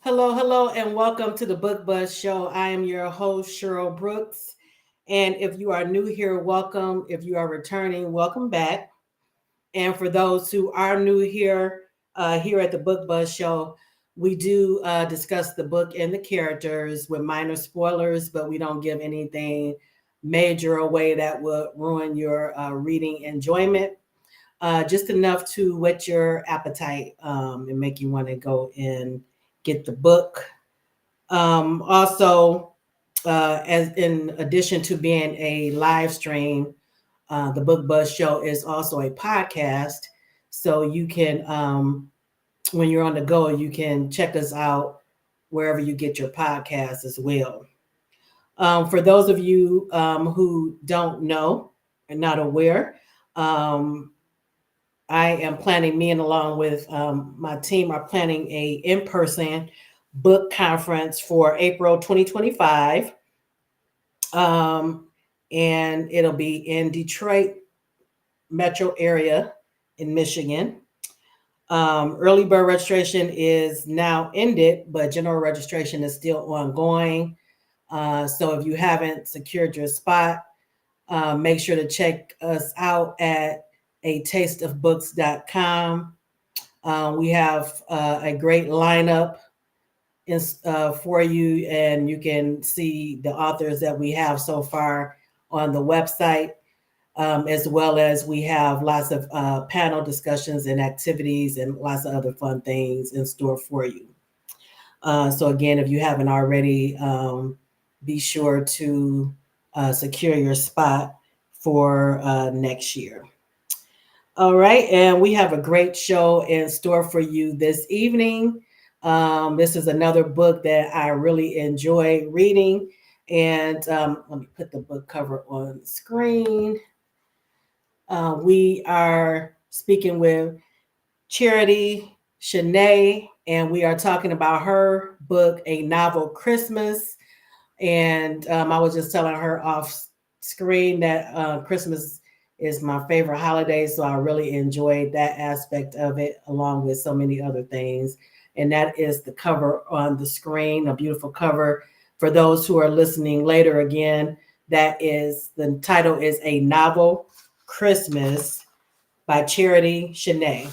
Hello, and welcome to the Book Buzz Show. I am your host, Cheryl Brooks. And if you are new here, welcome. If you are returning, welcome back. And for those who are new here at the Book Buzz Show, we do discuss the book and the characters with minor spoilers, but we don't give anything major away that would ruin your reading enjoyment. Just enough to whet your appetite and make you want to go and get the book. Also, as in addition to being a live stream, the Book Buzz Show is also a podcast. So you can, when you're on the go, you can check us out wherever you get your podcasts as well. For those of you who don't know and not aware, um, I am planning, me and along with my team are planning a in-person book conference for April 2025. Um, and it'll be in Detroit metro area in Michigan. Early bird registration is now ended, but general registration is still ongoing. So if you haven't secured your spot, make sure to check us out at a tasteofbooks.com. We have a great lineup for you, and you can see the authors that we have so far on the website, as well as we have lots of panel discussions and activities and lots of other fun things in store for you. So, again, if you haven't already, be sure to secure your spot for next year. All right, and we have a great show in store for you this evening. This is another book that I really enjoy reading. And let me put the book cover on the screen. We are speaking with Charity Shanae, and we are talking about her book, A Novel Christmas. And I was just telling her off screen that Christmas is my favorite holiday, so I really enjoyed that aspect of it, along with so many other things. And that is the cover on the screen, a beautiful cover. For those who are listening later, again, that is the title is A Novel Christmas by Charity Shanae.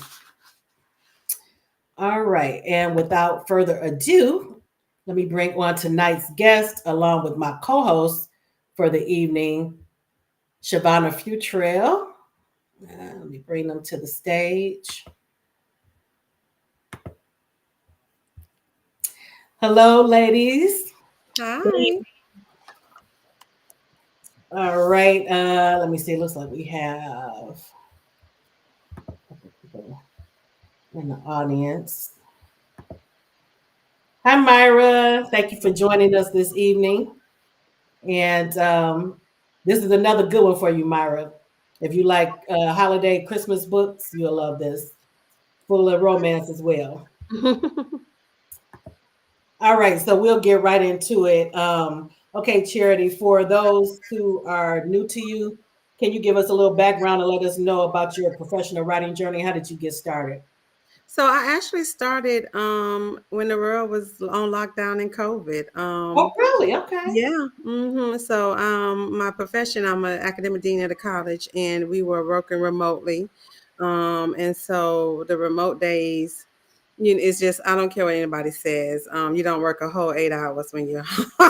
All right, and without further ado, let me bring on tonight's guest along with my co-host for the evening, Shavana Futrell. Let me bring them to the stage. Hello, ladies. Hi. All right. Let me see. It looks like we have people in the audience. Hi, Myra. Thank you for joining us this evening. And this is another good one for you, Myra. If you like holiday Christmas books, you'll love this. Full of romance as well. All right, so we'll get right into it. Okay, Charity, for those who are new to you, can you give us a little background and let us know about your professional writing journey? How did you get started? So I actually started when the world was on lockdown and COVID. Oh, really? Okay. Yeah. So my profession, I'm an academic dean at a college, and we were working remotely. And so the remote days, it's just I don't care what anybody says. You don't work a whole 8 hours when you're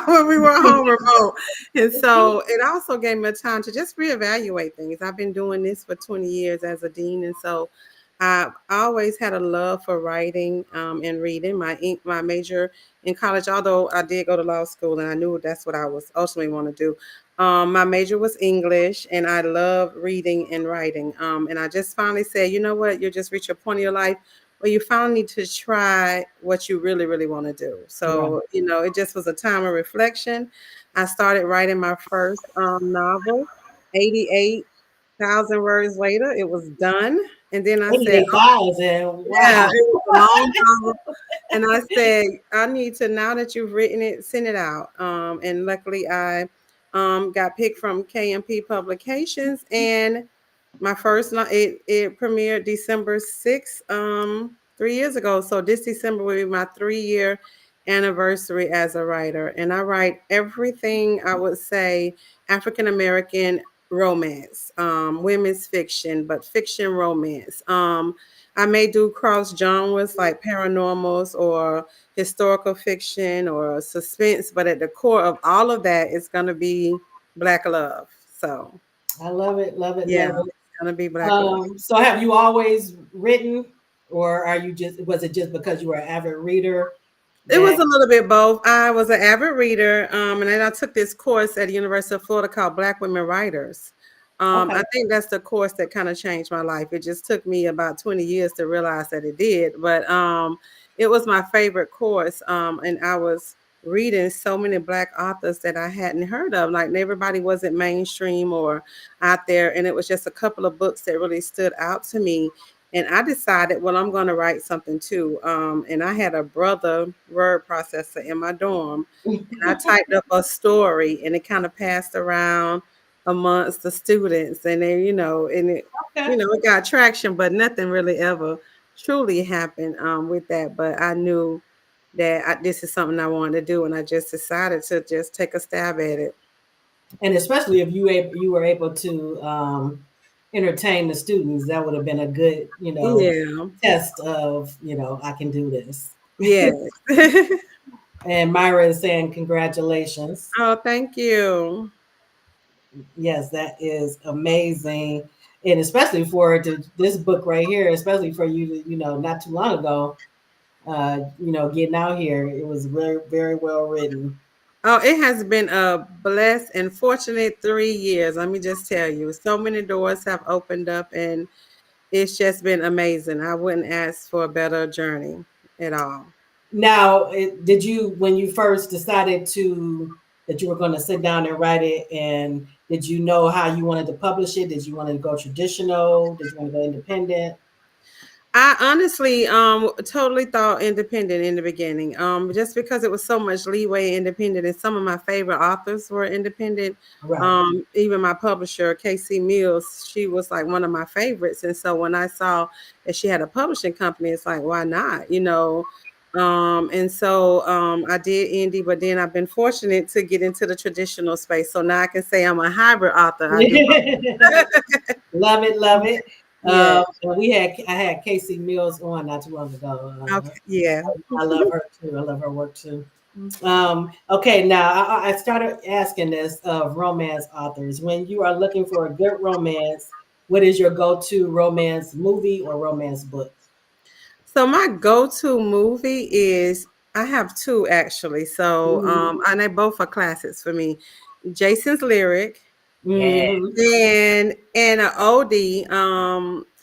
when we were home remote, and so it also gave me a time to just reevaluate things. I've been doing this for 20 years as a dean, and so I always had a love for writing and reading. My major in college, although I did go to law school and I knew that's what I was ultimately want to do. My major was English, and I love reading and writing. And I just finally said, you know what, you just reach a point in your life where you finally need to try what you really, really want to do. Right. So, it just was a time of reflection. I started writing my first novel, 88,000 words later. It was done. And then I said, 88,000. yeah, Wow. it was a long novel. And I said, I need to, now that you've written it, send it out. And luckily I got picked from KMP Publications, and my first it premiered December 6th, 3 years ago. So this December will be my 3-year anniversary as a writer, and I write everything I would say African American romance, women's fiction, but fiction romance. I may do cross genres like paranormals or historical fiction or suspense, but at the core of all of that is going to be Black love. So, I love it, love it, yeah, love it. it's going to be Black love. So have you always written, or was it just because you were an avid reader It was that a little bit both. I was an avid reader, and then I took this course at the University of Florida called Black Women Writers. okay. I think that's the course that kind of changed my life. It just took me about 20 years to realize that it did, but it was my favorite course, and I was reading so many Black authors that I hadn't heard of. Like everybody wasn't mainstream or out there, and it was just a couple of books that really stood out to me. And I decided, well, I'm going to write something too. And I had a brother word processor in my dorm, and I typed up a story, and it kind of passed around amongst the students, and then and it Okay. it got traction, but nothing really ever truly happened with that. But I knew that this is something I wanted to do, and I just decided to just take a stab at it. And especially if you were able to entertain the students, that would have been a good, Yeah. test of, I can do this. Yes. And Myra is saying congratulations. Oh, thank you. Yes, that is amazing. And especially this book right here, especially for you to, not too long ago, getting out here, it was very, very well written. Oh, it has been a blessed and fortunate 3 years. Let me just tell you, so many doors have opened up, and it's just been amazing. I wouldn't ask for a better journey at all. Now, did you, when you first decided that you were going to sit down and write it, and did you know how you wanted to publish it? Did you want to go traditional? Did you want to go independent? I honestly totally thought independent in the beginning. Just because it was so much leeway independent, and some of my favorite authors were independent. Right. Even my publisher, Casey Mills, she was like one of my favorites. And so when I saw that she had a publishing company, it's like, why not? And so I did indie, but then I've been fortunate to get into the traditional space. So now I can say I'm a hybrid author. I do Love it, love it. yeah. I had Casey Mills on not too long ago. Okay. Yeah. I love her too. I love her work too. Okay, now I started asking this of romance authors. When you are looking for a good romance, what is your go-to romance movie or romance book? So my go-to movie is I have two actually. So and they both are classics for me. Jason's Lyric Yeah. and an oldie,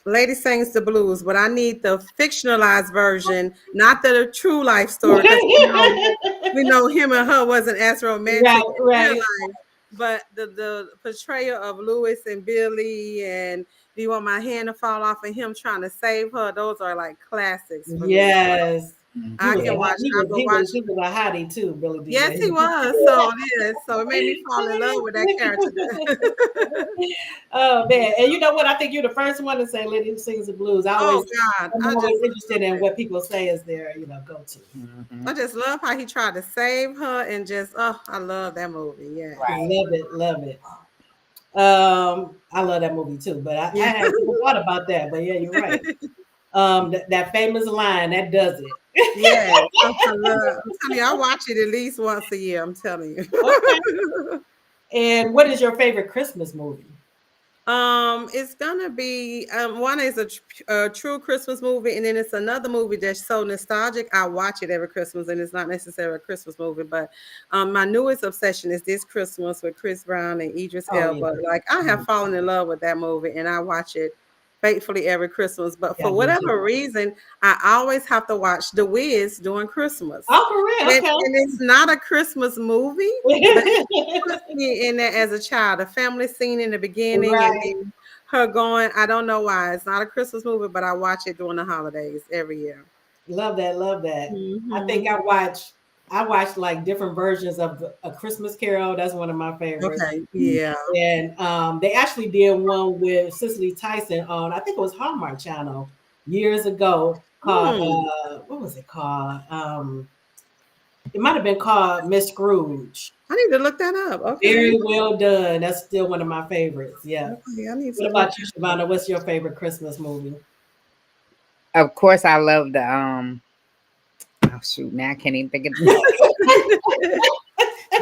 Lady Sings the Blues, but I need the fictionalized version, not the true life story, because we know him and her wasn't as romantic Right, in real right. life. But the portrayal of Lewis and Billy and Do You Want My Hand to Fall Off and him trying to save her, those are like classics for me. Yes. I can watch, I will watch. He was a hottie too, Billy D. Yes, he was. So yes, so it made me fall in love with that character. Oh man. And you know what? I think you're the first one to say Lady Sings the Blues. Oh God. I'm always interested in what people say is their, go to. I just love how he tried to save her and just I love that movie. Yeah. Right. Love it, love it. I love that movie too, but I hadn't thought about that. But yeah, you're right. That famous line that does it. Yes, I'm telling you, I watch it at least once a year. I'm telling you. Okay. And what is your favorite Christmas movie? It's gonna be one is a true Christmas movie, and then it's another movie that's so nostalgic. I watch it every Christmas, and it's not necessarily a Christmas movie, but my newest obsession is This Christmas with Chris Brown and Idris Elba. Yeah. Like I have fallen in love with that movie, and I watch it faithfully every Christmas. But for Yeah, whatever reason, I always have to watch The Wiz during Christmas. Oh, for real? Okay. And it's not a Christmas movie. But me in there as a child, a family scene in the beginning, Right. and then her going. I don't know why it's not a Christmas movie, but I watch it during the holidays every year. Love that, love that. I think I watched like different versions of A Christmas Carol. That's one of my favorites. Okay, yeah. And they actually did one with Cicely Tyson on, I think it was Hallmark Channel years ago, called what was it called? It might have been called Miss Scrooge. I need to look that up. Okay. Very well done. That's still one of my favorites. Yeah. Okay, I need to What look about you, that up. Shavonda? What's your favorite Christmas movie? Of course, I love the Oh shoot! Now I can't even think of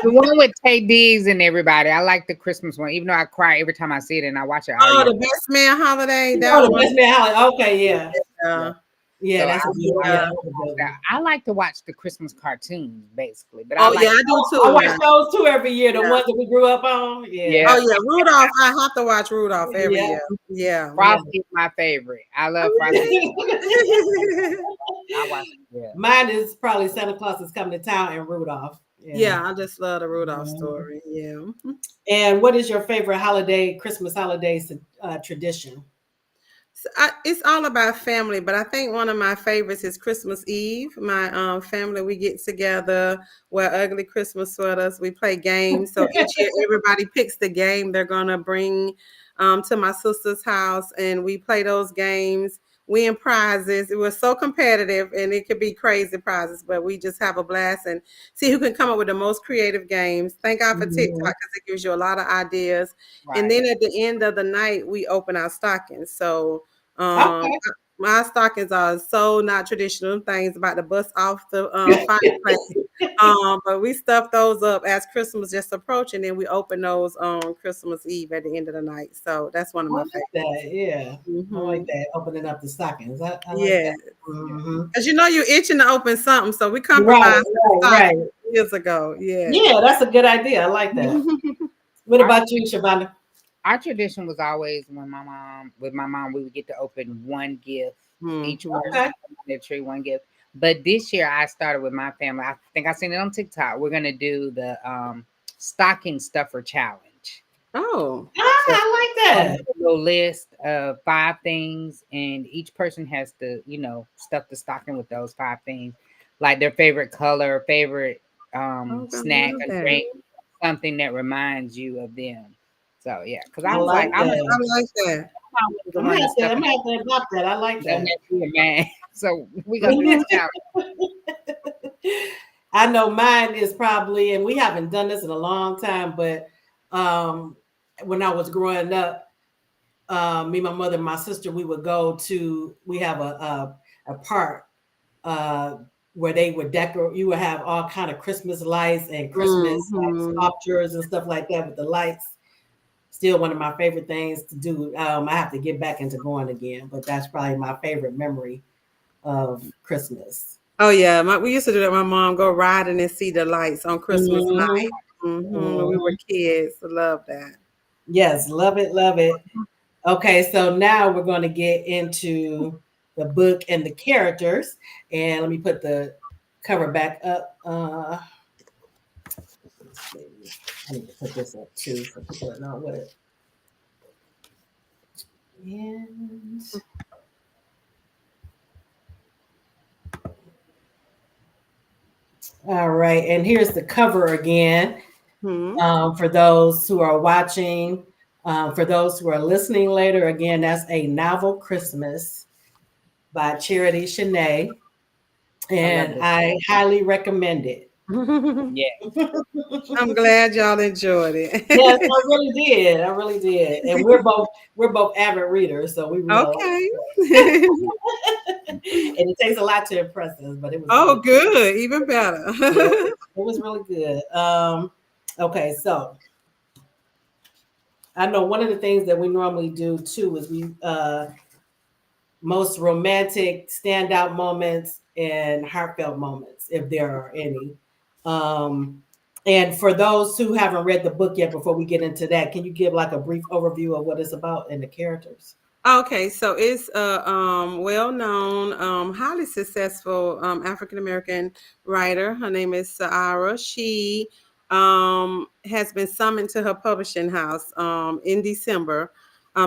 the one with Tay Diggs and everybody. I like the Christmas one, even though I cry every time I see it, and I watch it all Oh, year. the Best Man Holiday. Oh, That the one. Best Man Holiday. Okay, yeah. Yeah. Yeah. Yeah, So that's a good I yeah, Yeah. that's a good one. like to watch the Christmas cartoons, basically. But I Oh yeah, like, I do I too watch now. those too every year, the Yeah. ones that we grew up on. Yeah. yeah, Oh yeah, Rudolph. I have to watch Rudolph every Yeah. year. Yeah. Yeah. Frosty is my favorite. I love Oh Frosty. really? I watch. Yeah. Mine is probably Santa Claus is coming to town and Rudolph. Yeah. Yeah, I just love the Rudolph Mhm. story. Yeah. And what is your favorite holiday, Christmas holidays tradition? It's all about family, but I think one of my favorites is Christmas Eve. My family, we get together, wear ugly Christmas sweaters, we play games. So each year, everybody picks the game they're gonna bring to my sister's house, and we play those games. Win prizes. It was so competitive, and it could be crazy prizes, but we just have a blast and see who can come up with the most creative games. Thank God for TikTok Mhm. because it gives you a lot of ideas. And Right. then at the end of the night, we open our stockings. So um, Okay. my stockings are so not traditional. Things about to bust off the fireplace. But we stuff those up as Christmas just approaching, and we open those on Christmas Eve at the end of the night. So that's one of I my like that. Yeah. favorites. I like that. Opening up the stockings. I like Yeah, that. Hmm. because you know you're itching to open something, so we Right, compromised with the right. stockings years ago. Yeah. Yeah, that's a good idea. I like that. What Our, about you, Shavonda? our tradition was always with my mom, we would get to open one gift each Mhm. person Okay. on the tree, one gift. But this year, I started with my family. I think I seen it on TikTok. We're gonna do the stocking stuffer challenge. Oh. Ah, So I like I that. make a little list of 5 things, and each person has to, stuff the stocking with those 5 things, like their favorite color, favorite Oh, God, I snack love or that. drink, something that reminds you of them. So yeah, because I I was like like, I that. like that. I'm the one that's I'm stuffing gonna have to adopt that. I like so that. next year, man. So we're gonna do this challenge. I know mine is probably, and we haven't done this in a long time, but um, when I was growing up, me, my mother, and my sister, we would go to. We have a park uh, where they would decorate. You would have all kind of Christmas lights and Christmas like Mhm. sculptures and stuff like that with the lights. Still one of my favorite things to do. I have to get back into going again, but that's probably my favorite memory of Christmas. Oh yeah, we used to do that. My mom go riding and see the lights on Christmas Mhm, night. When we were mhm. kids, I love that. Yes, love it, love it. Okay, so now we're going to get into the book and the characters. And let me put the cover back up. I need to put this up too for people that know what it. And all right, and here's the cover again. Hmm. For those who are watching, for those who are listening later, again, that's A Novel Christmas by Charity Shanae, I love and this. I highly recommend it. Yeah. I'm glad y'all enjoyed Yes, it. I really did. I really did. And we're both avid readers, so we read a lot. Okay. And it takes a lot to impress us, but it was Oh, really good. Even better. yeah, it was really good. Okay, so I know one of the things that we normally do too is we most romantic standout moments and heartfelt moments, if there are any. Um, and for those who haven't read the book yet, before we get into that, can you give like a brief overview of what it's about and the characters? Okay, so it's a well-known, highly successful African American writer. Her name is Saara. She has been summoned to her publishing house in December.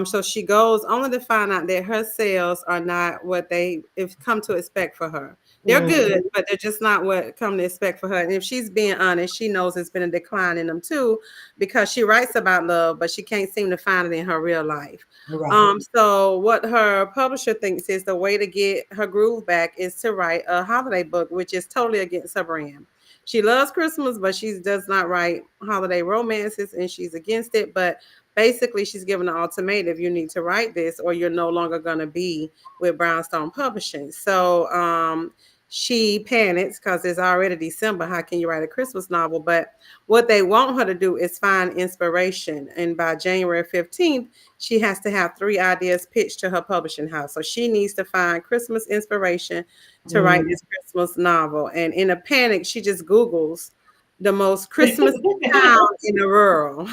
So she goes only to find out that her sales are not what they have come to expect for her. They're good, Mhm. but they're just not what come to expect for her. And if she's being honest, she knows it's been a decline in them too, because she writes about love, but she can't seem to find it in her real life. Right. So what her publisher thinks is the way to get her groove back is to write a holiday book, which is totally against her brand. She loves Christmas, but she does not write holiday romances, and she's against it. But basically, she's given an ultimatum: you need to write this, or you're no longer going to be with Brownstone Publishing. So she panics because it's already December. How can you write a Christmas novel? But what they want her to do is find inspiration. And by January 15th, she has to have 3 ideas pitched to her publishing house. So she needs to find Christmas inspiration to write this Christmas novel. And in a panic, she just Googles the most Christmas town in the world.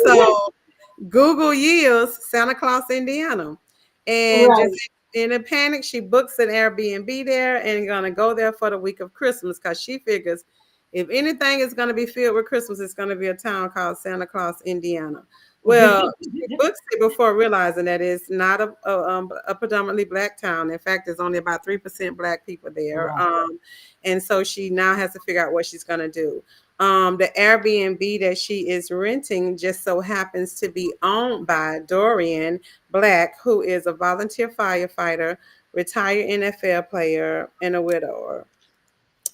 So Google yields Santa Claus, Indiana. And just in a panic, she books an Airbnb there and gonna go there for the week of Christmas because she figures if anything is gonna be filled with Christmas, it's gonna be a town called Santa Claus, Indiana. Well, she books it before realizing that it's not a predominantly Black town. In fact, there's only about 3% Black people there. And so she now has to figure out what she's gonna do. The Airbnb that she is renting just so happens to be owned by Dorian Black, who is a volunteer firefighter, retired NFL player, and a widower.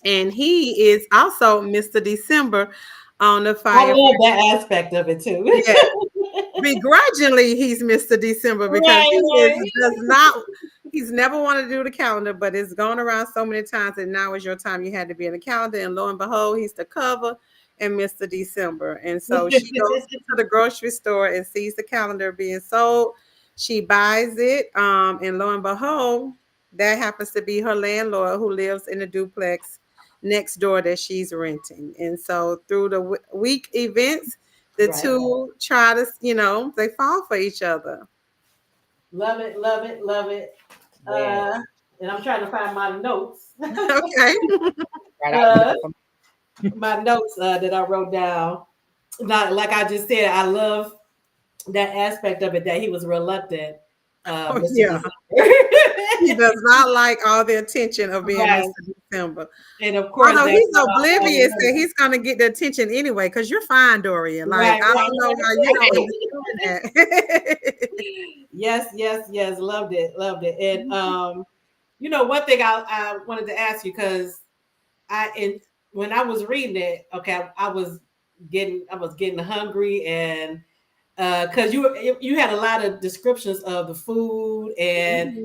And he is also Mr. December on the fire. I love that aspect of it too. Yeah. Begrudgingly, he's Mr. December because he's never wanted to do the calendar, but it's gone around so many times, and now is your time. You had to be in the calendar, and lo and behold, he's the cover and Mr. December. And so she goes to the grocery store and sees the calendar being sold. She buys it, and lo and behold, that happens to be her landlord who lives in the duplex next door that she's renting. And so through the week events, the two try to, they fall for each other. Love it, love it, love it. And I'm trying to find my notes. Okay. My notes that I wrote down. Not like I just said, I love that aspect of it that he was reluctant. He does not like all the attention of being Mr. December. And of course, he's oblivious that he's going to get the attention anyway, because you're fine, Dorian. I don't know how you don't understand that. Yes. Loved it. And one thing I wanted to ask you, because when I was reading it, okay, I was getting hungry, and because you had a lot of descriptions of the food and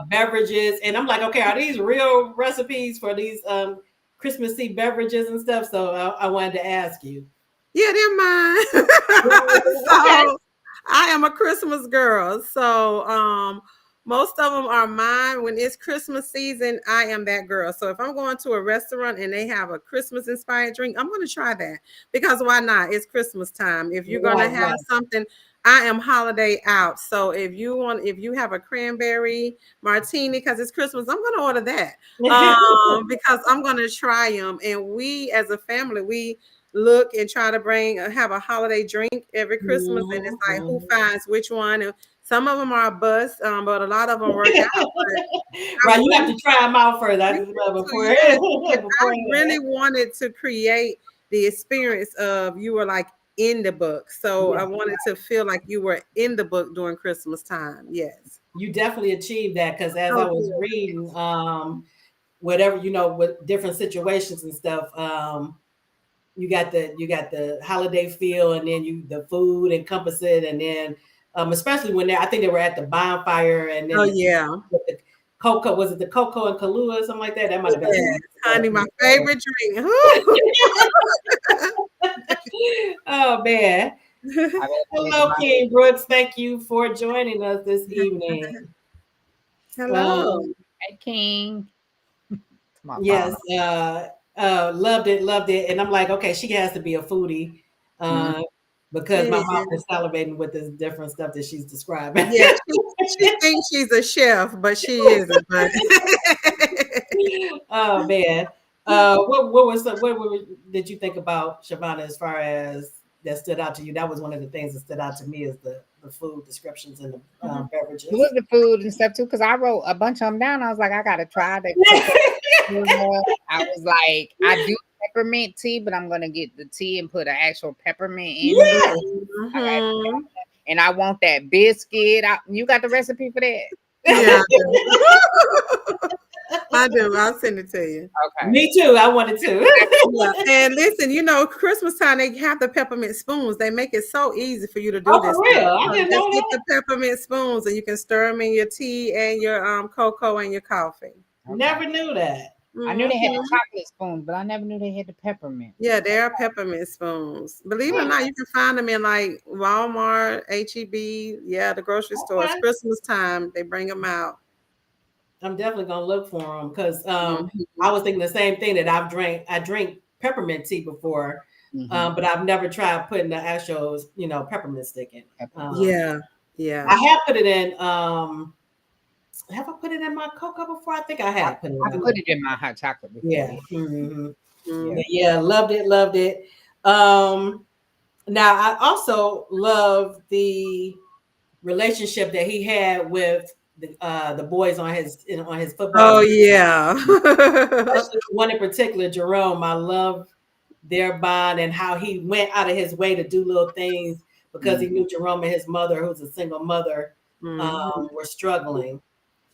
beverages, and I'm like, okay, are these real recipes for these Christmassy beverages and stuff? So I wanted to ask you. Yeah, they're mine. So I am a Christmas girl. So most of them are mine. When it's Christmas season, I am that girl. So if I'm going to a restaurant and they have a Christmas inspired drink, I'm going to try that, because why not? It's Christmas time. If you're going to have something, I am holiday out. So if you have a cranberry martini because it's Christmas, I'm going to order that because I'm going to try them. And we as a family, we look and try to have a holiday drink every Christmas, and it's like who finds which one. And some of them are a bust, but a lot of them work out. Right, you have to try them out first. I really wanted to create the experience of you were like in the book. So I wanted to feel like you were in the book during Christmas time. Yes. You definitely achieved that, because as I was reading, whatever, with different situations and stuff, you got the holiday feel, and then the food encompass it, and then especially when I think they were at the bonfire, and then the cocoa, was it the cocoa and Kahlua or something like that? That might have been honey, my favorite drink. Oh man. Hello, King Brooks. Thank you for joining us this evening. Hello. Hey, King. Yes. Loved it. And I'm like, okay, she has to be a foodie. Because my mouth is salivating with this different stuff that she's describing. Yeah, she thinks she's a chef, but she isn't. But oh man, what did you think about, Shavonna, as far as that stood out to you? That was one of the things that stood out to me, is the food descriptions and the beverages. It was the food and stuff too, because I wrote a bunch of them down. I was like, I gotta try that. I was like, I do peppermint tea, but I'm gonna get the tea and put an actual peppermint in it. And I want that biscuit. You got the recipe for that? Yeah. I do. I'll send it to you. Okay. Me too. I wanted to. Yeah. And listen, Christmas time they have the peppermint spoons. They make it so easy for you to do Oh, this. for real? I didn't Just know get that. the peppermint spoons, and you can stir them in your tea and your cocoa and your coffee. Never knew that. I knew they had the Mhm. chocolate spoon, but I never knew they had the peppermint. Yeah, they are peppermint spoons. Believe it or not, you can find them in like Walmart, HEB, the grocery stores. Okay. Christmas time, they bring them out. I'm definitely gonna look for them because Mhm. I was thinking the same thing that I drink peppermint tea before, but I've never tried putting the actual peppermint stick in. Yeah. I have put it in. Have I put it in my cocoa before? I think I have put it in. I put it in my hot chocolate before. Yeah. Mm-hmm. Mhm. Yeah, loved it. Now I also love the relationship that he had with the boys on his football. Oh yeah. Especially one in particular, Jerome. I love their bond and how he went out of his way to do little things because he knew Jerome and his mother, who's a single mother, were struggling.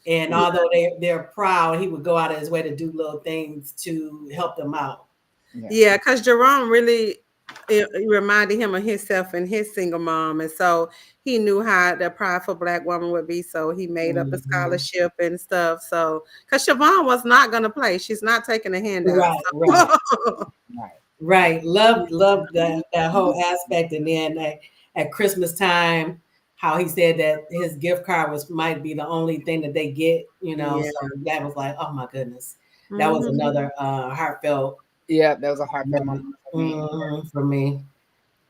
And although they're proud, he would go out of his way to do little things to help them out. Yeah, because Jerome really it reminded him of himself and his single mom. And so he knew how the prideful Black woman would be. So he made up the scholarship and stuff. So because Siobhan was not going to play, she's not taking a handout. Right. Loved that whole aspect. And then at Christmas time, how he said that his gift card might be the only thing that they get, So that was like, oh my goodness. That was another heartfelt. Yeah, that was a heartfelt moment for me.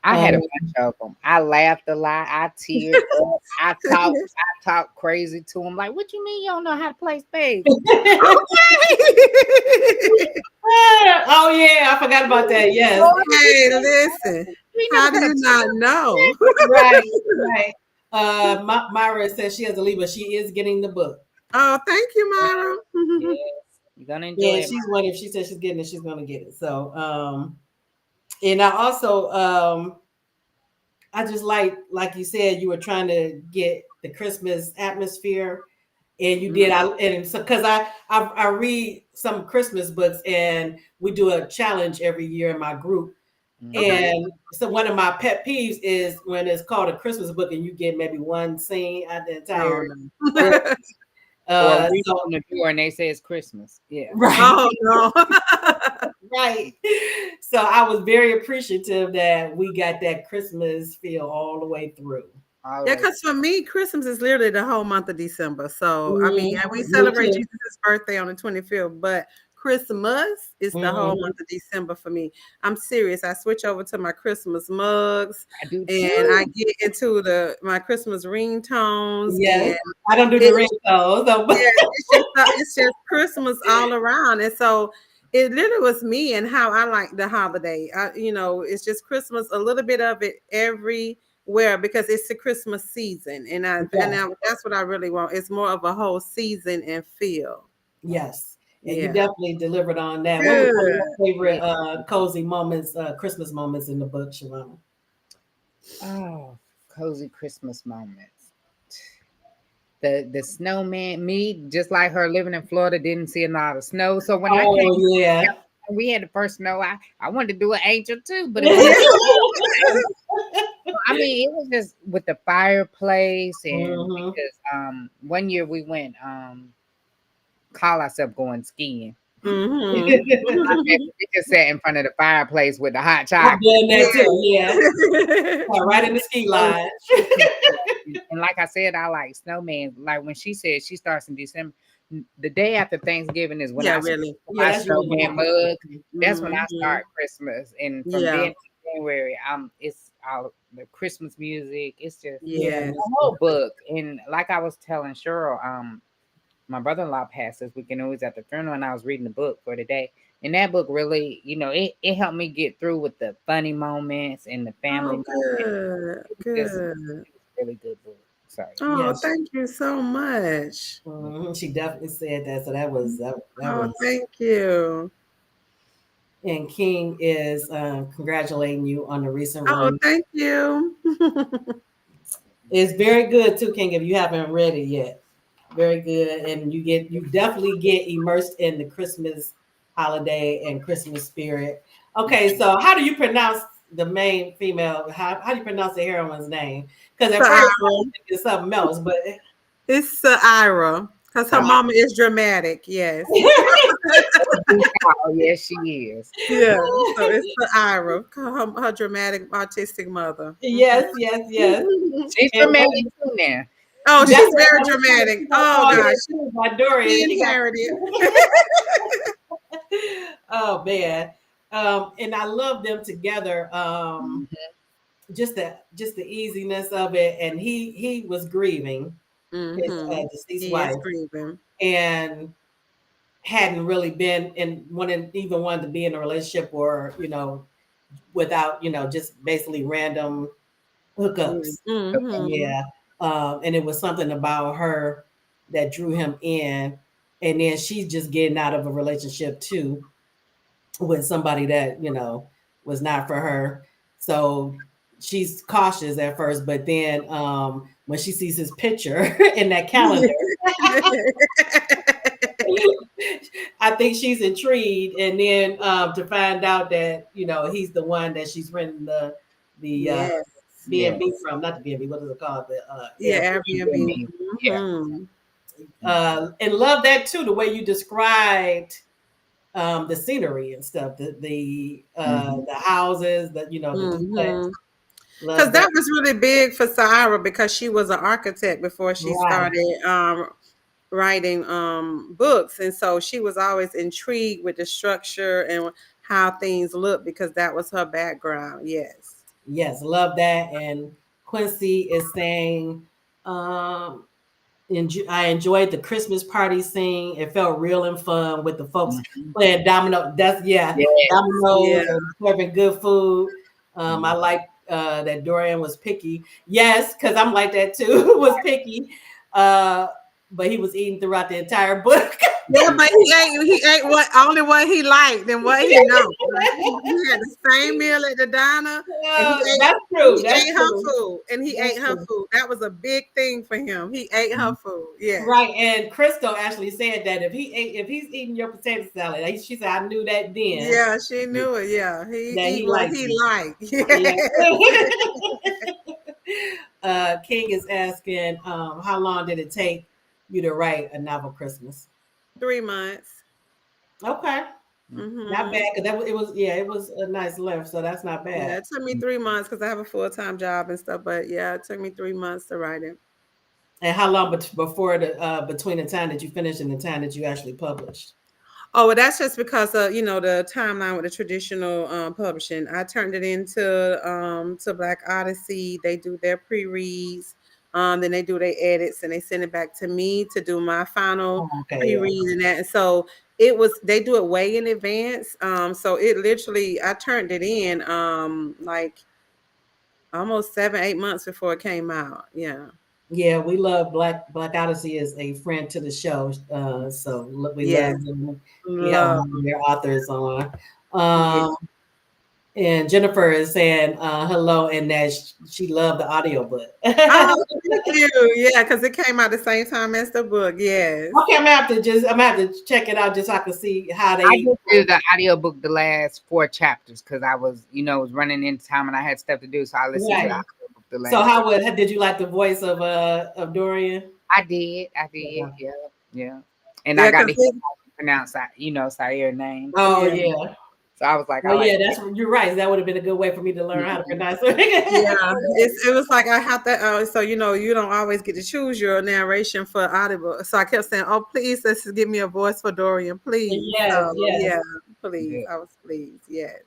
I had a bunch of them. I laughed a lot. I teared up. I talked crazy to him. Like, what you mean you don't know how to play spades? Oh yeah, I forgot about that. Yes. Hey, listen. How do you not know? Right. Myra says she has to leave, but she is getting the book. Oh, thank you, Myra. Yes. You're gonna enjoy it. She's one. If she says she's getting it, she's gonna get it. So and I also I just like you said, you were trying to get the Christmas atmosphere, and you did. And so because I read some Christmas books, and we do a challenge every year in my group. And so one of my pet peeves is when it's called a Christmas book and you get maybe one scene out the entire. Or so, on the door and they say it's Christmas. Yeah. Right. Oh no. Right. So I was very appreciative that we got that Christmas feel all the way through. Yeah, because for me, Christmas is literally the whole month of December. So I mean, we celebrate Jesus' birthday on the 25th, but Christmas is the whole month of December for me. I'm serious. I switch over to my Christmas mugs, and I get into my Christmas ringtones. Yeah, I don't do the ringtones. So. Yeah, it's just Christmas all around, and so it literally was me and how I like the holiday. It's just Christmas, a little bit of it everywhere because it's the Christmas season, and that's what I really want. It's more of a whole season and feel. Yes. And you definitely delivered on that. What were your favorite cozy moments, Christmas moments in the book, Siobhan? Oh, cozy Christmas moments. The snowman, me, just like her living in Florida, didn't see a lot of snow. So when we had the first snow, I wanted to do an angel too, but it was just with the fireplace and because one year we went call ourselves going skiing. We just sat in front of the fireplace with the hot chocolate. Right in the ski line. And like I said, I like snowman. Like when she said she starts in December, the day after Thanksgiving is when I my snowman mug. That's when I start Christmas, and from then to January, it's all the Christmas music. It's just the whole book. And like I was telling Cheryl, my brother-in-law passed this weekend. It was at the funeral, and I was reading the book for the day. And that book really, it helped me get through with the funny moments and the family moments. Good. It's a really good book. Sorry. Oh, thank you so much. She definitely said that. So that was thank you. And King is congratulating you on the recent run. Oh, thank you. It's very good too, King, if you haven't read it yet. Very good. And you definitely get immersed in the Christmas holiday and Christmas spirit. Okay, so how do you pronounce the main female? How do you pronounce the heroine's name? Because at first I was thinking something else, but it's Ira, because her mama is dramatic. Yes. Oh, yes, she is. Yeah. So it's Ira, her dramatic artistic mother. yes. She's And dramatic too now. Oh, That's she's what very I was dramatic. talking Oh about gosh. too, by Dorian. She She got- inherited. oh man. And I love them together. Just the easiness of it. And he was grieving his deceased He wife is grieving. and hadn't really been wanted to be in a relationship or, without, just basically random hookups. Yeah. And it was something about her that drew him in. And then she's just getting out of a relationship too with somebody that, was not for her. So she's cautious at first, but then when she sees his picture in that calendar, I think she's intrigued. And then to find out that, he's the one that she's renting the Yes. B&B from, not the B&B, what is it called? Airbnb. And love that too, the way you described the scenery and stuff, the houses, the duplex. Because that was really big for Sahara because she was an architect before she started writing books, and so she was always intrigued with the structure and how things look because that was her background. Yes, love that. And Quincy is saying, I enjoyed the Christmas party scene. It felt real and fun with the folks playing domino. Dominoes and serving good food. I like that Dorian was picky. Yes, because I'm like that too. Was picky. But he was eating throughout the entire book. Yeah, but he ate only what he liked and what he knows. He had the same meal at the diner. That's true. He ate her food, and he ate her food. That was a big thing for him. He ate her food. Yeah, right. And Crystal actually said that if he's eating your potato salad, she said, "I knew that then." Yeah, she knew it. Yeah, he liked. Yeah. King is asking, how long did it take you to write A Novel Christmas? 3 months. Okay. Not bad, because it was a nice length, so that's not bad. Yeah, it took me 3 months because I have a full-time job and stuff, but yeah, it took me 3 months to write it. And how long before between the time that you finished and the time that you actually published? Oh, well, that's just because of the timeline with the traditional publishing. I turned it into to Black Odyssey. They do their pre-reads. Then they do their edits and they send it back to me to do my final pre-read and that. And so they do it way in advance. So it literally, I turned it in like almost 7-8 months before it came out. Yeah. Yeah, we love Black Odyssey is a friend to the show. So we love them. We have their authors on. And Jennifer is saying hello and that she loved the audiobook. Oh, thank you. Yeah, because it came out the same time as the book. Yes. Okay, I'm gonna have to check it out just so I can see how they. I just did the audiobook the last 4 chapters because I was, was running into time and I had stuff to do, so I listened to the audiobook the last. So did you like the voice of Dorian? I did. Yeah. And I got to hear how to pronounce Saira's name. Oh yeah. So I was like, you're right. That would have been a good way for me to learn how to pronounce it. Yeah, it was like I have to. So you don't always get to choose your narration for Audible. So I kept saying, "Oh, please, let's give me a voice for Dorian, please." Yes. Yeah, please. I was pleased. Yes.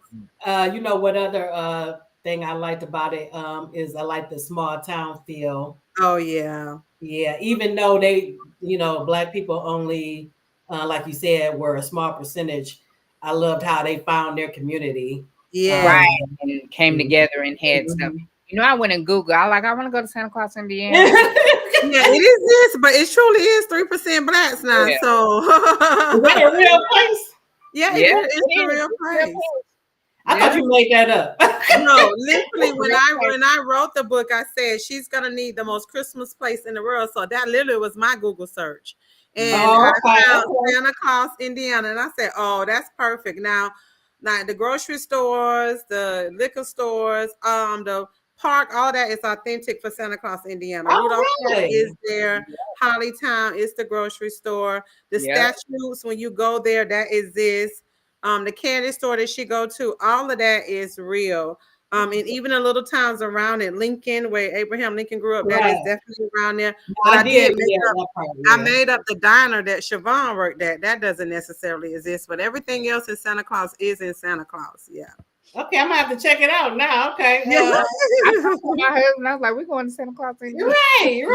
What other thing I liked about it is I like the small town feel. Oh yeah. Yeah, even though they, Black people only, like you said, were a small percentage. I loved how they found their community. Yeah. Right. And came together and had stuff. I went and Googled. I want to go to Santa Claus, Indiana. Yeah, it is, but it truly is 3% Blacks now. Yeah. So is that a real place? Yeah, it's a real place. I thought you made that up. No, literally, when I wrote the book, I said she's gonna need the most Christmas place in the world. So that literally was my Google search, and I found Santa Claus, Indiana, and I said, "Oh, that's perfect." Now, the grocery stores, the liquor stores, the park, all that is authentic for Santa Claus, Indiana. Rudolph Park is there. Hollytown is the grocery store. The statues, when you go there, that exists. The candy store that she go to, all of that is real. And even the little towns around it, Lincoln, where Abraham Lincoln grew up, that is definitely around there. But I made up the diner that Siobhan worked at. That doesn't necessarily exist, but everything else in Santa Claus is in Santa Claus. Yeah. Okay, I'm gonna have to check it out now. Okay. I told my husband, I was like, "We're going to Santa Claus." Right. I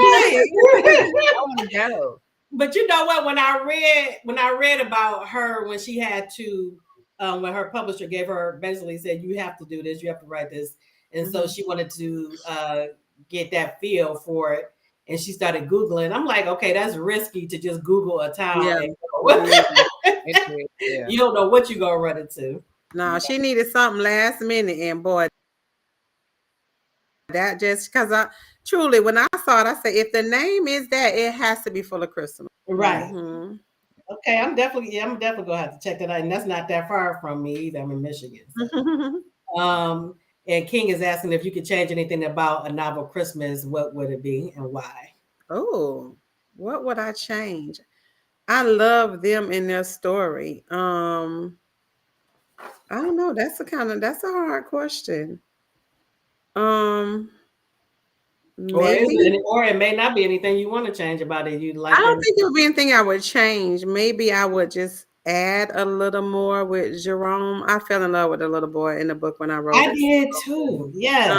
want to go. But you know what? When I read about her, when she had to, when her publisher gave her, basically said, "You have to do this, you have to write this," and so she wanted to get that feel for it, and she started Googling. I'm like, okay, that's risky to just Google a town. And go. You don't know what you're gonna run into. No, she needed something last minute, and boy, that just because I truly, when I saw it, I said, if the name is that, it has to be full of Christmas. Right. Okay, I'm definitely gonna have to check that out, and that's not that far from me either. I'm in Michigan. So. And King is asking if you could change anything about A Novel Christmas. What would it be and why? Oh, what would I change? I love them in their story. I don't know. That's a hard question. Or it may not be anything you want to change about it. You like? I don't think it would be anything I would change. Maybe I would just add a little more with Jerome. I fell in love with the little boy in the book when I wrote it. I did too. Yes.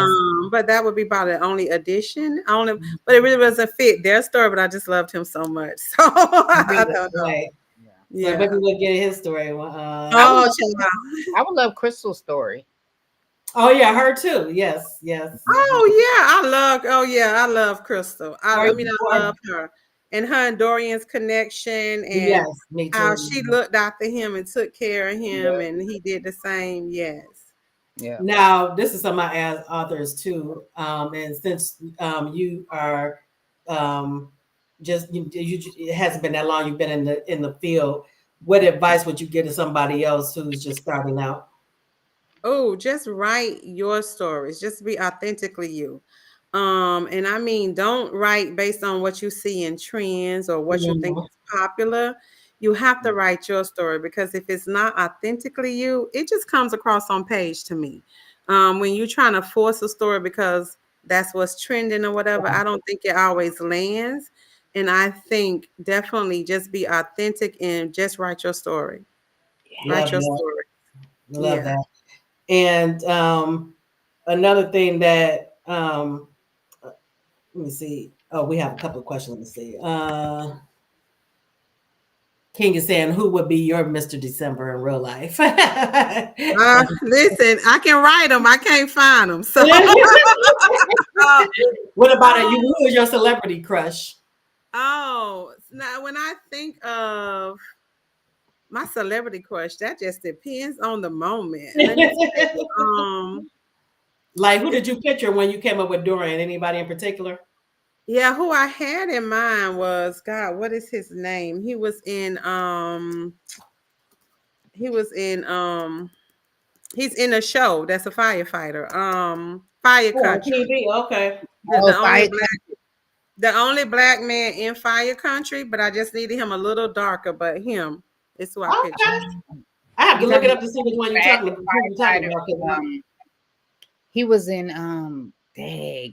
But that would be about the only addition. But it really doesn't fit their story. But I just loved him so much. So I don't know. Right. Yeah. So maybe we'll get his story. I would love Crystal's story. Oh yeah, her too. Yes. I love Crystal. I love her. And her and Dorian's connection, and how she looked after him and took care of him, and he did the same. Yes. Yeah. Now, this is some of my authors too. And since you are it hasn't been that long, you've been in the field, what advice would you give to somebody else who's just starting out? Oh, just write your stories. Just be authentically you. And I mean, don't write based on what you see in trends or what you think is popular. You have to write your story, because if it's not authentically you, it just comes across on page to me. When you're trying to force a story because that's what's trending or whatever, I don't think it always lands. And I think definitely just be authentic and just write your story. Write your story. Love that. And another thing that let me see. Oh, we have a couple of questions. Let me see. King is saying, who would be your Mr. December in real life? Listen, I can write them. I can't find them. So what about it? Who is your celebrity crush? Oh, now when I think of my celebrity crush, that just depends on the moment. Like, who did you picture when you came up with Dorian? Anybody in particular? Yeah, who I had in mind was, God, what is his name? He's in a show that's a firefighter. Fire Country. TV, okay. The only black man in Fire Country, but I just needed him a little darker, but him is who I pictured. I have to look it up to see which one you're talking about. He was in Dag.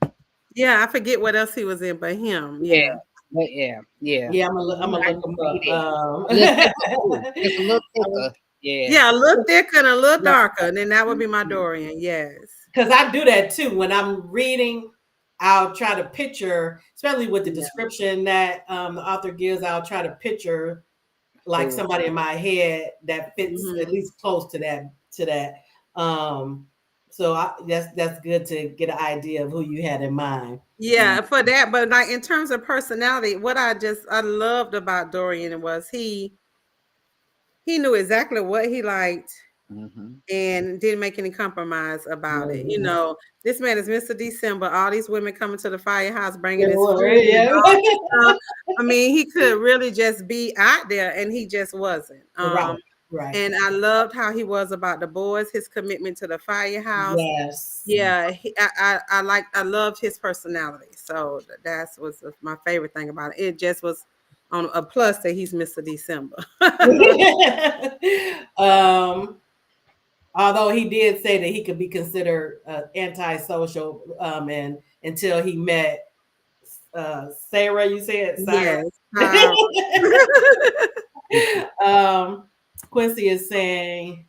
Yeah, I forget what else he was in, but him. Yeah. I'm gonna look him up. It's a little thicker. Yeah, a little thicker and a little darker. And then that would be my Dorian. Yes. Because I do that too. When I'm reading, I'll try to picture, especially with the description that the author gives, I'll try to picture like somebody in my head that fits at least close to that. So that's good to get an idea of who you had in mind. Yeah, for that. But like in terms of personality, what I loved about Dorian was he knew exactly what he liked and didn't make any compromise about it. You know, this man is Mr. December. All these women coming to the firehouse bringing his food. And all this stuff. I mean, he could really just be out there, and he just wasn't. Right. And I loved how he was about the boys, his commitment to the firehouse. Yes. Yeah, I loved his personality. So that was my favorite thing about it. It just was on a plus that he's Mr. December. Although he did say that he could be considered antisocial, and until he met Sarah, you said Sarah. Yes. Quincy is saying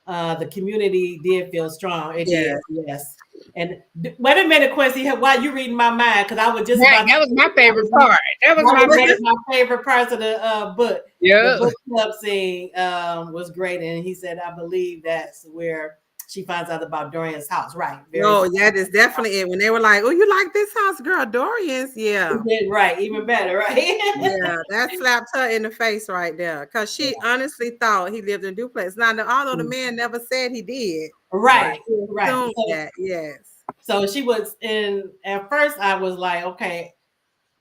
the community did feel strong. It did, yes. And wait a minute, Quincy, while you reading my mind, because I was just that was my favorite part. That was my favorite parts of the book. Yeah, the book club scene was great, and he said, "I believe that's where she finds out about Dorian's house." Right? That is definitely it. When they were like, "Oh, you like this house, girl, Dorian's?" Yeah, right, even better, right? Yeah, that slapped her in the face right there, because she honestly thought he lived in a duplex. Now, although the man never said he did, right. So, yes. So she was at first I was like, okay,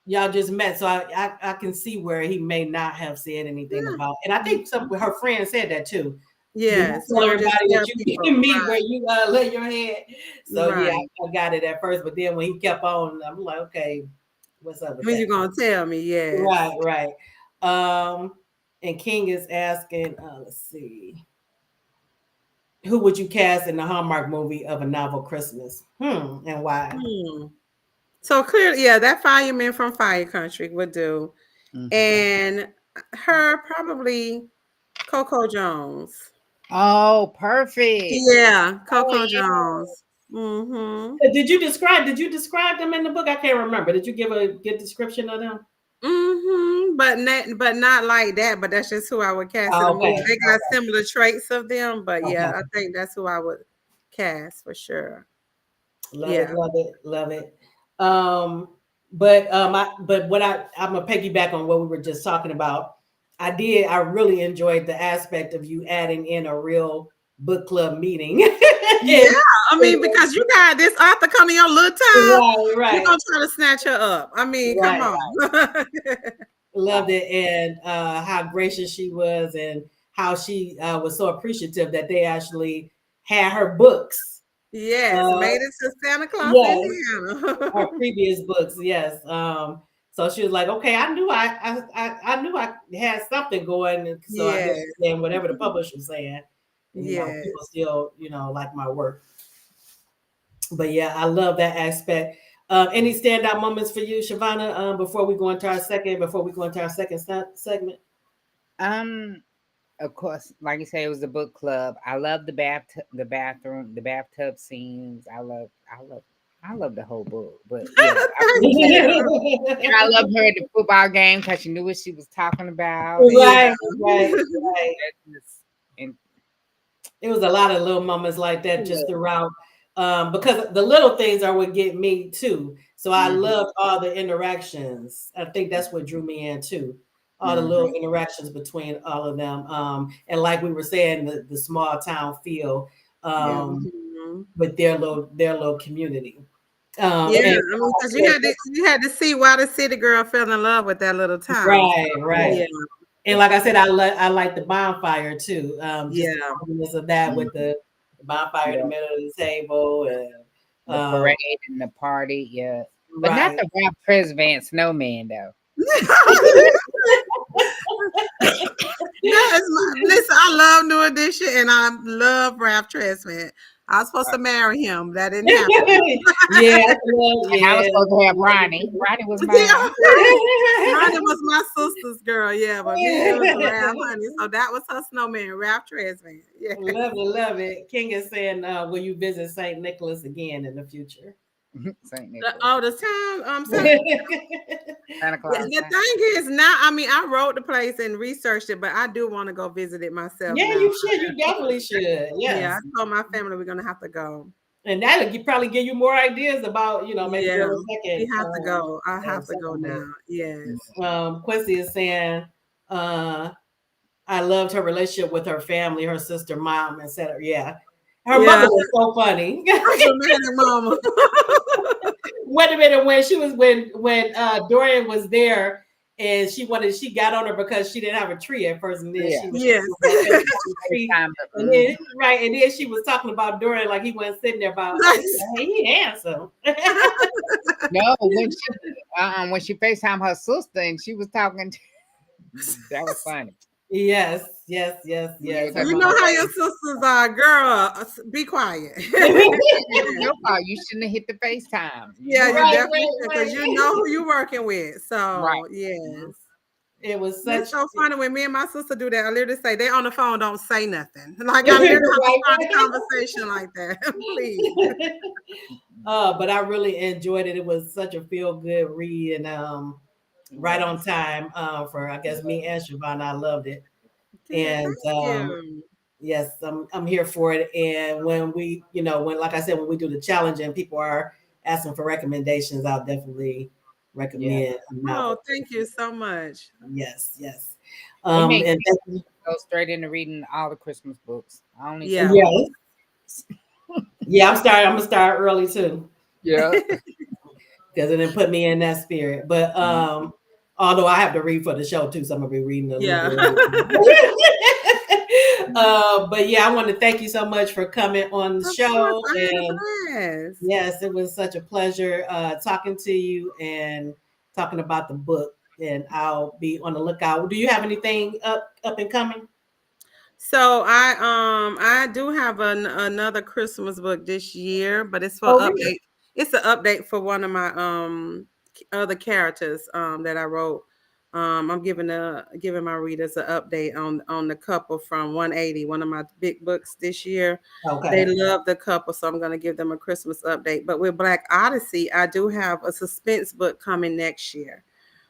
y'all just met. So I can see where he may not have said anything about, and I think her friend said that too. Yes. Tell everybody that you can meet where you lay your head. So yeah, I got it at first, but then when he kept on, I'm like, okay, what's up with when that? you gonna tell me? Yeah. Right. And King is asking, let's see. Who would you cast in the Hallmark movie of A Novel Christmas? And why? So clearly, that fireman from Fire Country would do. And her probably Coco Jones. Oh, perfect. Yeah, Coco Jones. Did you describe them in the book? I can't remember. Did you give a good description of them? But not like that. But that's just who I would cast in the movie. They got similar traits of them, but yeah, I think that's who I would cast for sure. Love it. But I'm gonna piggyback on what we were just talking about. I really enjoyed the aspect of you adding in a real book club meeting. Yeah, I mean, because you got this author coming your little town, right. You're gonna try to snatch her up. I mean, come on. Loved it, and how gracious she was, and how she was so appreciative that they actually had her books. Yes, made it to Santa Claus, Indiana. Our previous books, yes. So she was like, "Okay, I knew I had something going." So I guess saying whatever the publisher was saying. People still, like my work. But yeah, I love that aspect. Any standout moments for you, Shavonna? Before we go into our second segment. Of course, like you say, it was the book club. I love the bathtub scenes. I love the whole book. But yeah, I love her at the football game because she knew what she was talking about. Right. And it was a lot of little moments like that just throughout. Because the little things are what get me too. So I loved all the interactions. I think that's what drew me in too. All the little interactions between all of them. And like we were saying, the small town feel with their little community. Because you had to see why the city girl fell in love with that little town. Right. Yeah. And like I said, I like the bonfire too. Just of that with the bonfire in the middle of the table and the parade and the party, but not the Ralph Tresvant snowman though. Listen, I love New Edition and I love Ralph Tresvant. I was supposed to marry him. That didn't happen. I was supposed to have Ronnie. Ronnie was mine. Ronnie was my sister's girl. Yeah, but me was Ralph, honey. So that was her snowman, Ralph Tresvant. Yeah. Love it. King is saying, will you visit St. Nicholas again in the future? St. Nicholas. The time Santa Claus. The thing is now, I mean, I wrote the place and researched it, but I do want to go visit it myself. Yeah, you should. You definitely should. Yes. Yeah, I told my family we're gonna have to go. And that'll probably give you more ideas about, maybe a second. We have to go. I have to go now. Yes. Quincy is saying, I I loved her relationship with her family, her sister, mom, etc. Yeah. Her Yeah. mother was so funny. Dramatic mama. Wait a minute, when Dorian was there and she got on her because she didn't have a tree at first, and then Yeah. she was Yes. tree, FaceTime, and then right, and then she was talking about Dorian like he wasn't sitting there about hey, he handsome. No, when she FaceTime her sister and she was talking, that was funny. Yes. Her You know mother- how your sisters are, girl. Be quiet. Your fault. You shouldn't have hit the FaceTime. Yeah, you Right, definitely right, because you know who you're working with. So Right. yes. It was such It's so funny when me and my sister do that. I literally say they on the phone, don't say nothing. Like I literally have a conversation like that. Please. But I really enjoyed it. It was such a feel good read and right on time for I guess me and Siobhan. I loved it. And Thank you. yes, I'm here for it. And when we, when like I said, when we do the challenge and people are asking for recommendations, I'll definitely recommend a novel. Oh, thank you so much. Yes. It makes And me go straight into reading all the Christmas books. I only Yeah. Yeah, I'm gonna start early too. Yeah. Because it didn't put me in that spirit. But although I have to read for the show too, so I'm gonna be reading a little bit. But yeah, I want to thank you so much for coming on the show. And yes, it was such a pleasure talking to you and talking about the book. And I'll be on the lookout. Do you have anything up and coming? So I do have another Christmas book this year, but it's for update. Really? It's an update for one of my other characters that I wrote. I'm giving my readers an update on the couple from 180, one of my big books this year. Okay. They love the couple, so I'm going to give them a Christmas update. But with Black Odyssey, I do have a suspense book coming next year.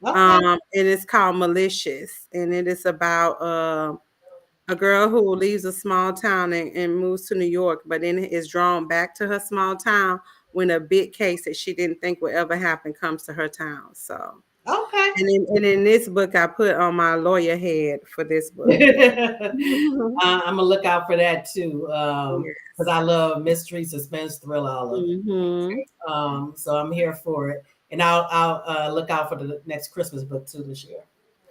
Okay. And it's called Malicious, and it is about a girl who leaves a small town and moves to New York, but then is drawn back to her small town when a big case that she didn't think would ever happen comes to her town. So, okay. And in this book, I put on my lawyer head for this book. I'm gonna look out for that too, because I love mystery, suspense, thriller, all of it. So I'm here for it, and I'll look out for the next Christmas book too this year.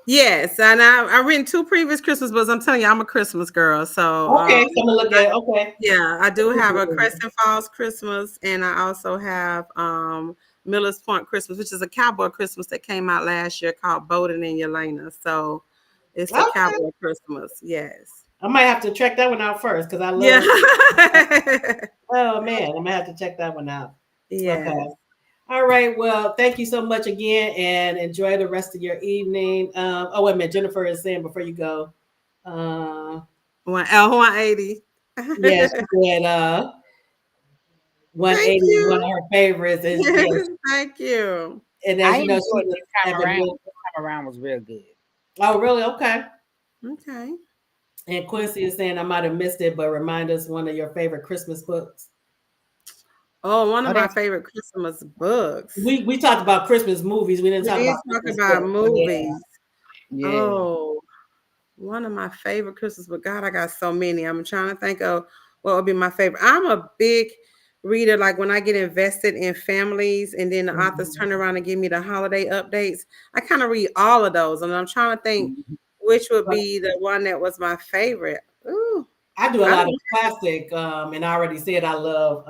Yes, and I've written 2 previous Christmas books. I'm telling you, I'm a Christmas girl. So okay, so I'm gonna look at okay. Yeah, I do have a Crescent Falls Christmas, and I also have Miller's Point Christmas, which is a cowboy Christmas that came out last year called Bowden and Yelena. So it's a cowboy Christmas. Yes. I might have to check that one out first because I love. Yeah. Oh man, I'm gonna have to check that one out. Yeah. Okay. All right. Well, thank you so much again, and enjoy the rest of your evening. Oh wait a minute, Jennifer is saying before you go. 180. Yes, she said 180 one of her favorites. And, yes. Thank you. And as I you know, enjoyed this time around. This time around was real good. Oh, really? Okay. Okay. And Quincy is saying I might have missed it, but remind us one of your favorite Christmas books. Oh, one of my favorite Christmas books. We talked about Christmas movies. We didn't talk about movies. Yeah. Oh, one of my favorite Christmas books. God, I got so many. I'm trying to think of what would be my favorite. I'm a big reader. Like when I get invested in families and then the authors turn around and give me the holiday updates, I kind of read all of those. And I'm trying to think which would be the one that was my favorite. Ooh. I do a lot of classic, and I already said I love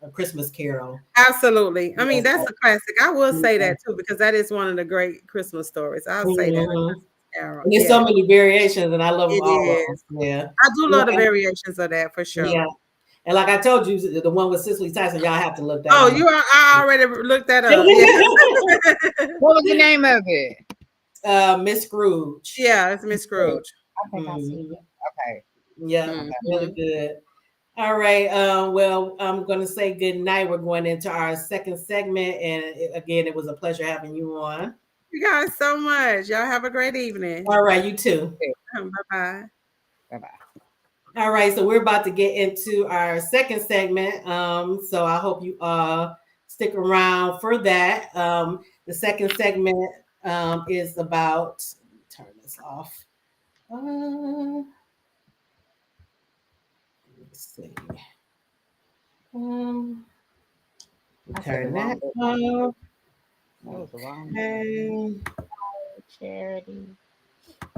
A Christmas Carol. Absolutely. I mean, that's a classic. I will say that too, because that is one of the great Christmas stories. I'll say that. And there's so many variations, and I love them all. Yeah, I do love the variations of that for sure. Yeah, and like I told you, the one with Cicely Tyson, y'all have to look that. Oh, up. I already looked that up. What was the name of it? Miss Scrooge. Yeah, it's Miss Scrooge. I think I see it. Okay. Yeah, really good. All right. Well, I'm going to say good night. We're going into our second segment, and again, it was a pleasure having you on. You guys so much. Y'all have a great evening. All right, you too. Bye-bye. Bye-bye. All right, so we're about to get into our second segment. So I hope you stick around for that. The second segment is about, turn this off. Uh, let's see. Um, I said the turn wrong that book. off. That was the wrong book. Okay. Charity.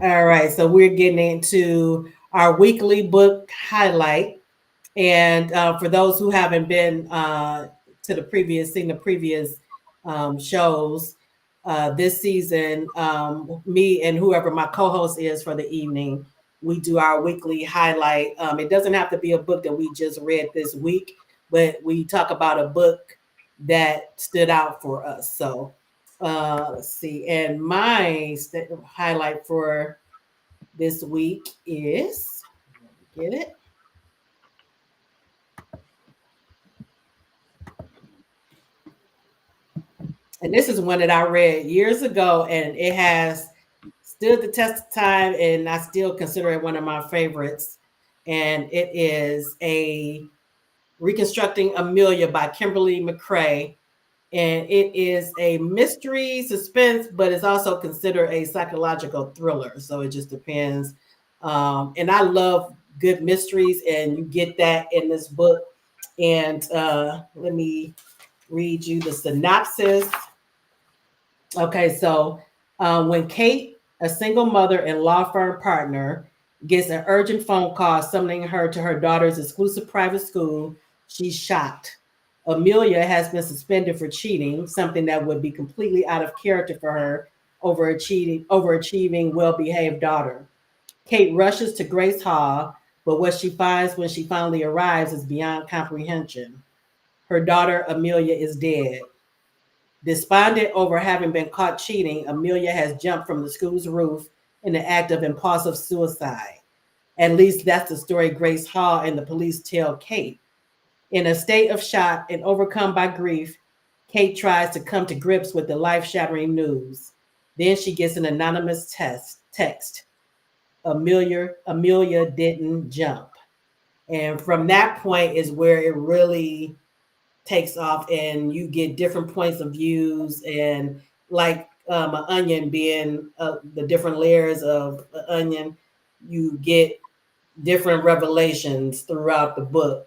All right, so we're getting into our weekly book highlight. And for those who haven't been seen the previous shows this season, me and whoever my co-host is for the evening, we do our weekly highlight. It doesn't have to be a book that we just read this week, but we talk about a book that stood out for us. So let's see. And my highlight for this week is, get it? And this is one that I read years ago, and it has stood the test of time, and I still consider it one of my favorites. And it is a Reconstructing Amelia by Kimberly McCrae. And it is a mystery suspense, but it's also considered a psychological thriller. So it just depends. And I love good mysteries, and you get that in this book. And let me read you the synopsis. Okay, so when Kate, a single mother and law firm partner, gets an urgent phone call summoning her to her daughter's exclusive private school, she's shocked. Amelia has been suspended for cheating, something that would be completely out of character for her overachieving, well-behaved daughter. Kate rushes to Grace Hall, but what she finds when she finally arrives is beyond comprehension. Her daughter, Amelia, is dead. Despondent over having been caught cheating, Amelia has jumped from the school's roof in the act of impulsive suicide. At least that's the story Grace Hall and the police tell Kate. In a state of shock and overcome by grief, Kate tries to come to grips with the life-shattering news. Then she gets an anonymous text. Amelia didn't jump. And from that point is where it really takes off, and you get different points of views, and like an onion being the different layers of the onion, you get different revelations throughout the book.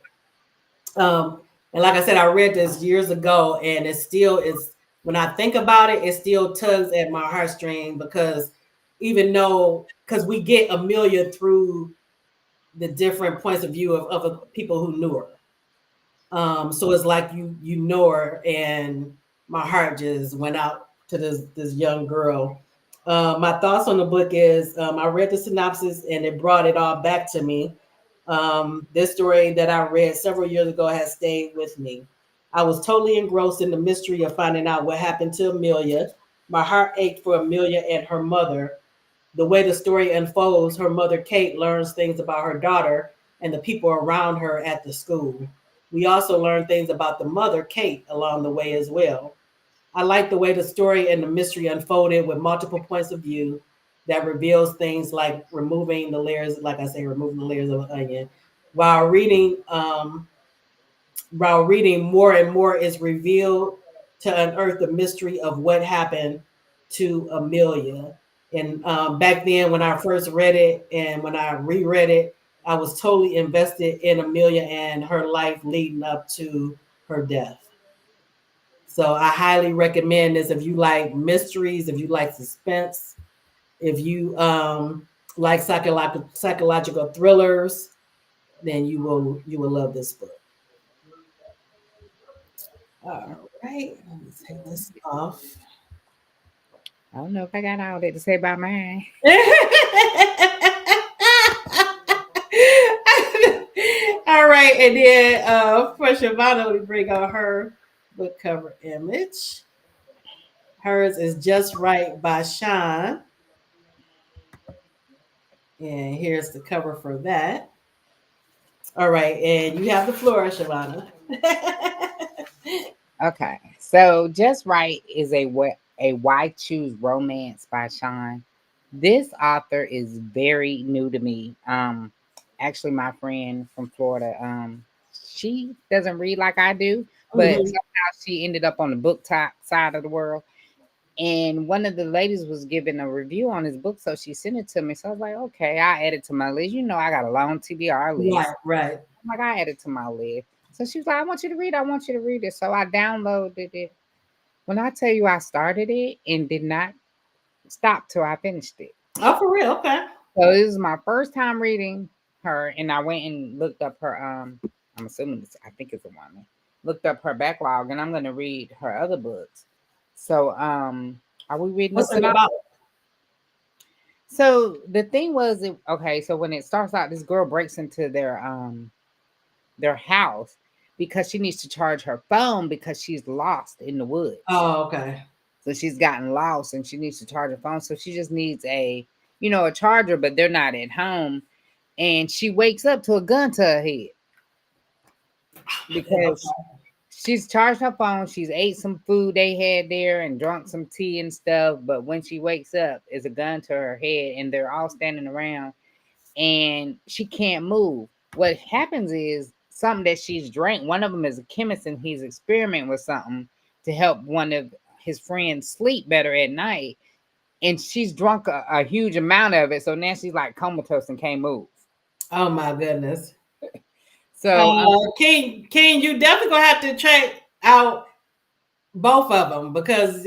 And like I said, I read this years ago, and it still is, when I think about it, it still tugs at my heartstring, because even though, because we get Amelia through the different points of view of other people who knew her. So it's like you know her, and my heart just went out to this young girl. My thoughts on the book is, I read the synopsis and it brought it all back to me. This story that I read several years ago has stayed with me. I was totally engrossed in the mystery of finding out what happened to Amelia. My heart ached for Amelia and her mother. The way the story unfolds, her mother, Kate, learns things about her daughter and the people around her at the school. We also learn things about the mother, Kate, along the way as well. I like the way the story and the mystery unfolded with multiple points of view that reveals things like removing the layers, like I say, removing the layers of an onion. While reading, more and more is revealed to unearth the mystery of what happened to Amelia. And back then, when I first read it and when I reread it, I was totally invested in Amelia and her life leading up to her death. So I highly recommend this if you like mysteries, if you like suspense, if you like psychological thrillers, then you will love this book. All right, let me take this off. I don't know if I got all that to say about mine. All right, and then for Shavana, we bring on her book cover image. Hers is Just Right by Sean. And here's the cover for that. All right, and you have the floor, Shavana. Okay, so Just Right is a Why Choose Romance by Sean. This author is very new to me. Actually, my friend from Florida, she doesn't read like I do, but Mhm. somehow she ended up on the book top side of the world. And one of the ladies was giving a review on his book, so she sent it to me. So I was like, okay, I added to my list. You know, I got a long TBR list. Right. I'm like, I added to my list. So she was like, I want you to read. I want you to read it. So I downloaded it. When I tell you I started it and did not stop till I finished it. Oh, for real? Okay. So this is my first time reading her, and I went and looked up her. I'm assuming I think it's a woman. Looked up her backlog, and I'm going to read her other books. So, are we reading? What's it about? So the thing was, okay. So when it starts out, this girl breaks into their house because she needs to charge her phone because she's lost in the woods. Oh, okay. So she's gotten lost and she needs to charge her phone. So she just needs a charger, but they're not at home. And she wakes up to a gun to her head because she's charged her phone. She's ate some food they had there and drunk some tea and stuff. But when she wakes up, there's a gun to her head and they're all standing around and she can't move. What happens is something that she's drank. One of them is a chemist and he's experimenting with something to help one of his friends sleep better at night. And she's drunk a huge amount of it. So now she's like comatose and can't move. Oh my goodness. So King, you definitely gonna have to check out both of them because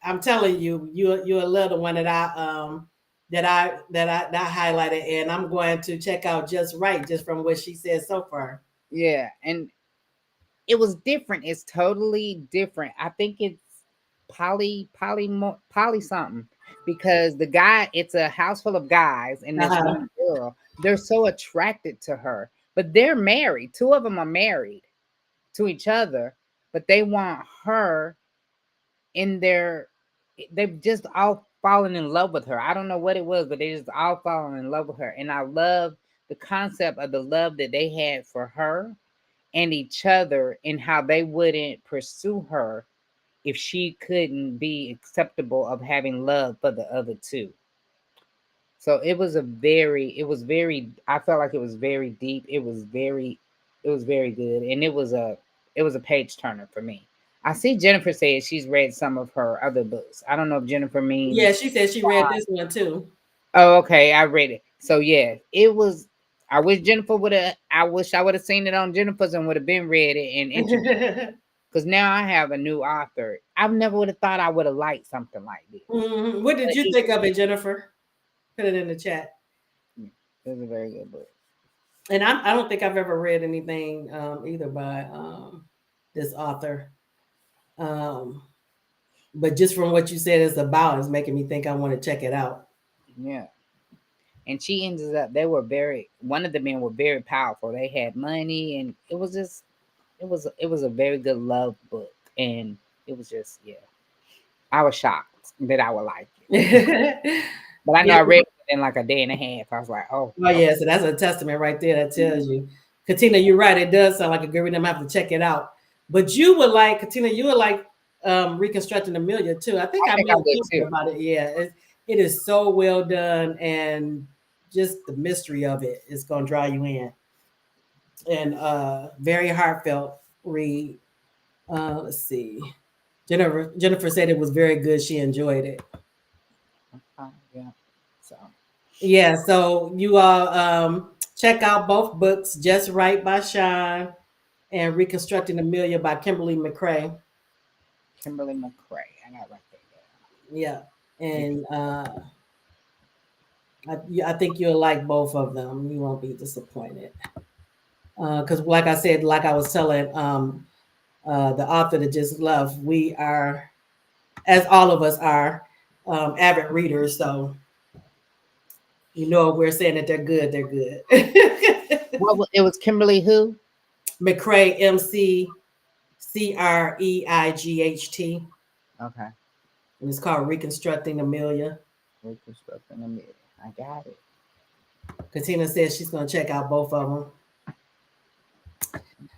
I'm telling you, you're a little one that I highlighted, and I'm going to check out Just Right just from what she said so far. Yeah, and it was different. It's totally different. I think it's poly something because the guy, it's a house full of guys and this one girl. They're so attracted to her, but they're married. Two of them are married to each other, but they want her in their. They've just all fallen in love with her. I don't know what it was, but they just all fallen in love with her, and I love the concept of the love that they had for her and each other and how they wouldn't pursue her if she couldn't be acceptable of having love for the other two. So it was very, I felt like it was very deep. It was very good. And it was a page turner for me. I see Jennifer said she's read some of her other books. I don't know if Jennifer means. Yeah, she said she read this one too. Oh, okay. I read it. So yeah, it was. I wish Jennifer would have. I wish I would have seen it on Jennifer's and would have been read it and because now I have a new author. I never would have thought I would have liked something like this. Mm-hmm. What did you think of it, Jennifer? Put it in the chat. It was a very good book. And I don't think I've ever read anything either by this author. But just from what you said it's about, it's making me think I want to check it out. Yeah. And she ended up, one of the men were very powerful. They had money and it was a very good love book. And it was just, yeah. I was shocked that I would like it. But I know I read it in like a day and a half. I was like, oh. Oh, yeah. So that's a testament right there that tells you. Katina, you're right. It does sound like a good read. I'm going to have to check it out. But Katina, you would like Reconstructing Amelia too. I think I did about it. Yeah. It is so well done. And just the mystery of it is going to draw you in. And very heartfelt read. Let's see. Jennifer said it was very good. She enjoyed it. Yeah. So you all check out both books, Just Right by Sean and Reconstructing Amelia by Kimberly McCrae. Kimberly McCrae. I got right there. Yeah. And I think you'll like both of them. You won't be disappointed. Because like I said, like I was telling the author that just left, we are, as all of us are, avid readers. So you know, if we're saying that they're good, they're good. It was Kimberly who? McCrae, McCreight. Okay. And it's called Reconstructing Amelia. Reconstructing Amelia. I got it. Katina says she's going to check out both of them.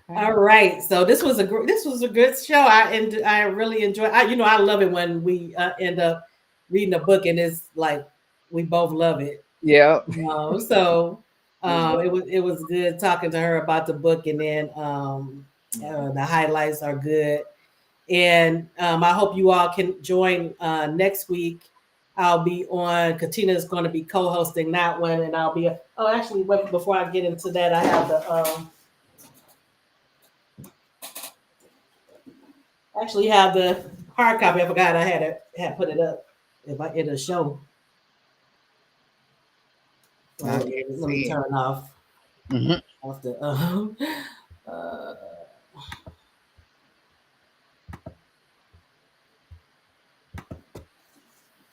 All right, so this was a good show. I really enjoy. I love it when we end up reading a book and it's like we both love it. Yeah. So it was good talking to her about the book, and then the highlights are good. And I hope you all can join next week. I'll be on. Katina is going to be co-hosting that one, and I'll be. Oh, actually, wait, before I get into that, I have the. Actually, have the hard copy. I forgot I had put it up. If I it'll show. Let me turn off. Mm-hmm. Off the.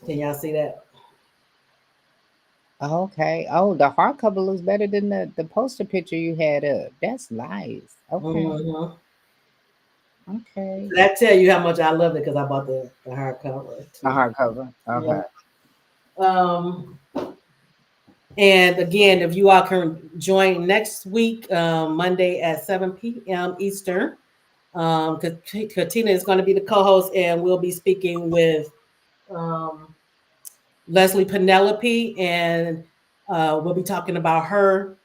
Can y'all see that? Okay. Oh, the hardcover looks better than the poster picture you had up. That's nice. Okay. Mm-hmm. Okay. So that tell you how much I love it because I bought the hardcover. The hardcover. Okay. Yeah. And again, if you all can join next week, Monday at 7 p.m. Eastern, Katina is going to be the co-host, and we'll be speaking with Leslie Penelope, and we'll be talking about her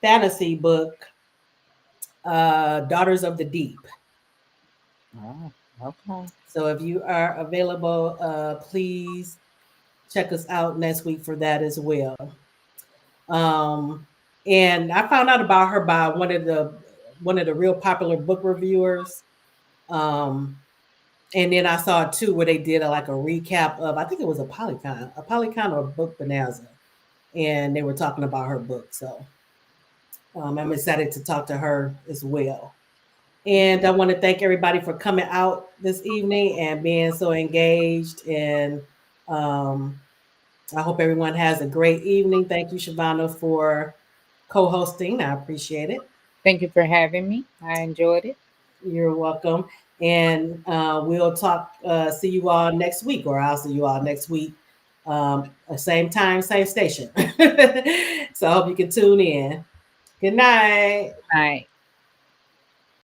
fantasy book, Daughters of the Deep. Oh, okay. So if you are available, please check us out next week for that as well. And I found out about her by one of the real popular book reviewers. And then I saw too where they did a recap of, I think it was a Polycon or Book Bonanza, and they were talking about her book. So I'm excited to talk to her as well. And I want to thank everybody for coming out this evening and being so engaged. And I hope everyone has a great evening. Thank you, Shavonna, for co-hosting. I appreciate it. Thank you for having me. I enjoyed it. You're welcome. And we'll talk, see you all next week, or I'll see you all next week. Same time, same station. So I hope you can tune in. Good night. All right.